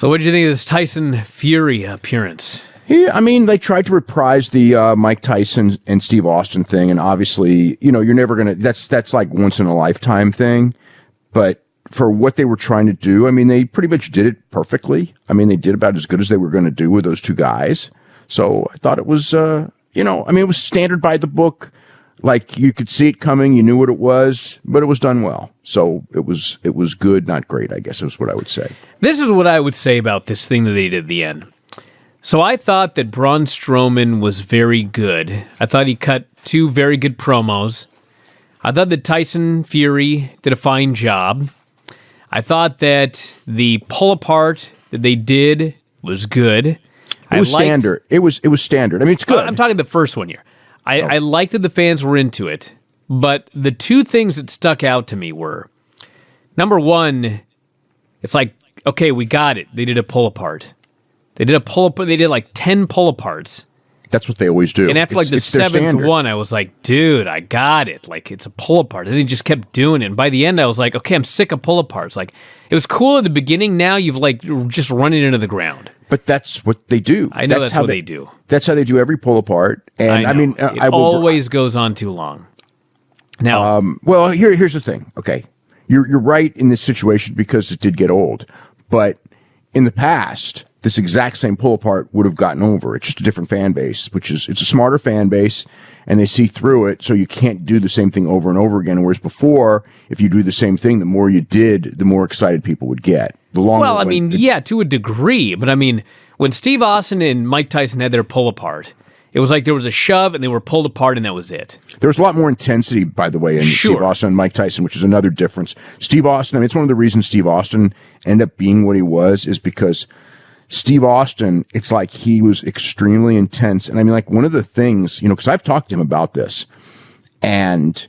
So what did you think of this Tyson Fury appearance? Yeah, I mean, they tried to reprise the Mike Tyson and Steve Austin thing, and obviously, you're never gonna. That's like once in a lifetime thing. But for what they were trying to do, I mean, they pretty much did it perfectly. I mean, they did about as good as they were going to do with those two guys. So I thought it was, I mean, it was standard by the book. Like, you could see it coming, you knew what it was, but it was done well. So it was good, not great, I guess is what I would say. This is what I would say about this thing that they did at the end. So I thought that Braun Strowman was very good. I thought he cut two very good promos. I thought that Tyson Fury did a fine job. I thought that the pull apart that they did was good. It was standard. It was standard. I mean, it's good. I'm talking the first one here. I liked that the fans were into it, but the two things that stuck out to me were, number one, it's like, okay, we got it. They did a pull apart. They did like 10 pull aparts. That's what they always do. And after like the seventh one, I was like, dude, I got it. Like, it's a pull apart. And he just kept doing it. And by the end, I was like, okay, I'm sick of pull aparts. Like, it was cool at the beginning. Now you've like just run it into the ground. But that's what they do. I know that's what they do. That's how they do every pull apart. And I mean, it always goes on too long. Now, well, here's the thing. Okay, you're right in this situation because it did get old. But in the past, this exact same pull apart would have gotten over. It's just a different fan base, it's a smarter fan base, and they see through it. So you can't do the same thing over and over again. Whereas before, if you do the same thing, the more you did, the more excited people would get. Well, I mean, yeah, to a degree, but I mean, when Steve Austin and Mike Tyson had their pull apart, it was like there was a shove and they were pulled apart and that was it. There was a lot more intensity, by the way, in Steve Austin and Mike Tyson, which is another difference. Steve Austin, I mean, it's one of the reasons Steve Austin ended up being what he was is because Steve Austin, it's like he was extremely intense. And I mean, like one of the things, because I've talked to him about this, and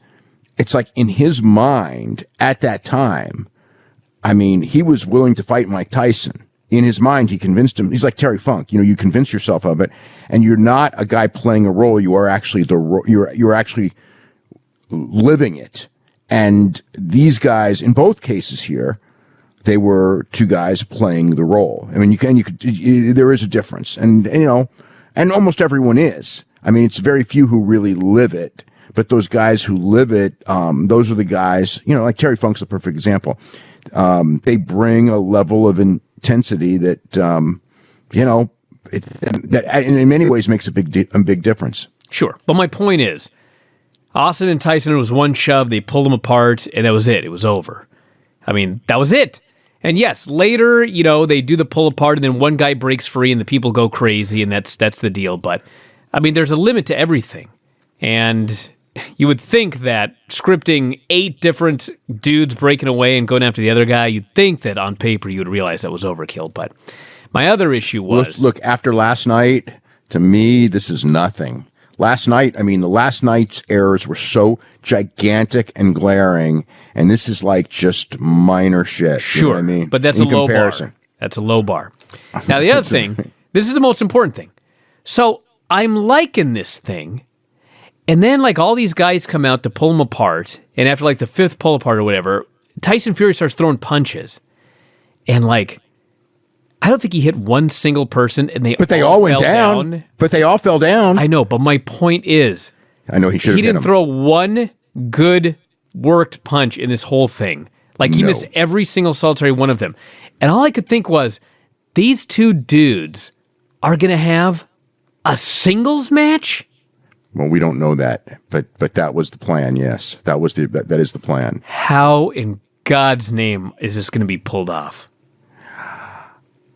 it's like in his mind at that time, I mean, he was willing to fight Mike Tyson. In his mind, he convinced him. He's like Terry Funk. You convince yourself of it, and you're not a guy playing a role. You are actually you're actually living it. And these guys, in both cases here, they were two guys playing the role. I mean, there is a difference, and almost everyone is. I mean, it's very few who really live it. But those guys who live it, those are the guys. Like Terry Funk's a perfect example. They bring a level of intensity that, that in many ways makes a big difference. Sure. But my point is, Austin and Tyson, it was one shove, they pulled them apart, and that was it. It was over. I mean, that was it. And yes, later, they do the pull apart, and then one guy breaks free, and the people go crazy, and that's the deal. But, I mean, there's a limit to everything. And you would think that scripting 8 different dudes breaking away and going after the other guy, you'd think that on paper you would realize that was overkill. But my other issue was... Look, after last night, to me, this is nothing. Last night, the last night's errors were so gigantic and glaring, and this is like just minor shit. Sure, you know what I mean? But that's a low bar. That's a low bar. Now, the other thing, this is the most important thing. So I'm liking this thing, and then like all these guys come out to pull them apart, and after like the 5th pull apart or whatever, Tyson Fury starts throwing punches, and like I don't think he hit one single person, and they all went down. But they all fell down. I know, but my point is, I know he didn't throw one good worked punch in this whole thing. Like he missed every single solitary one of them, and all I could think was, these two dudes are gonna have a singles match. Well, we don't know that, but that was the plan. Yes, that is the plan. How in God's name is this going to be pulled off?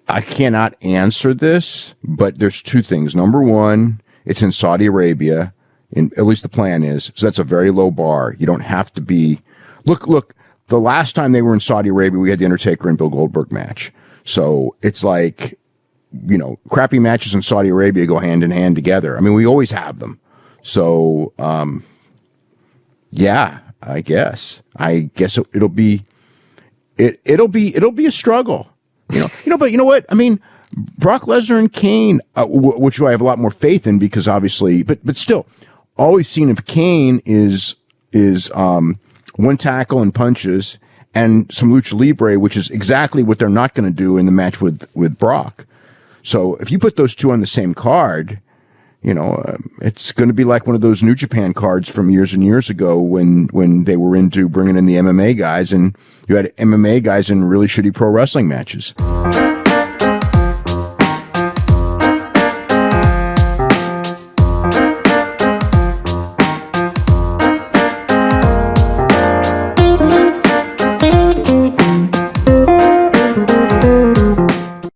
I cannot answer this, but there's two things. Number one, it's in Saudi Arabia, at least the plan is. So that's a very low bar. You don't have to be. Look. The last time they were in Saudi Arabia, we had the Undertaker and Bill Goldberg match. So it's like, crappy matches in Saudi Arabia go hand in hand together. I mean, we always have them. So, yeah, I guess it'll be a struggle, but you know what? I mean, Brock Lesnar and Kane, which I have a lot more faith in because obviously, but still, all we've seen of Kane is one tackle and punches and some lucha libre, which is exactly what they're not going to do in the match with Brock. So if you put those two on the same card, it's going to be like one of those New Japan cards from years and years ago when they were into bringing in the MMA guys, and you had MMA guys in really shitty pro wrestling matches.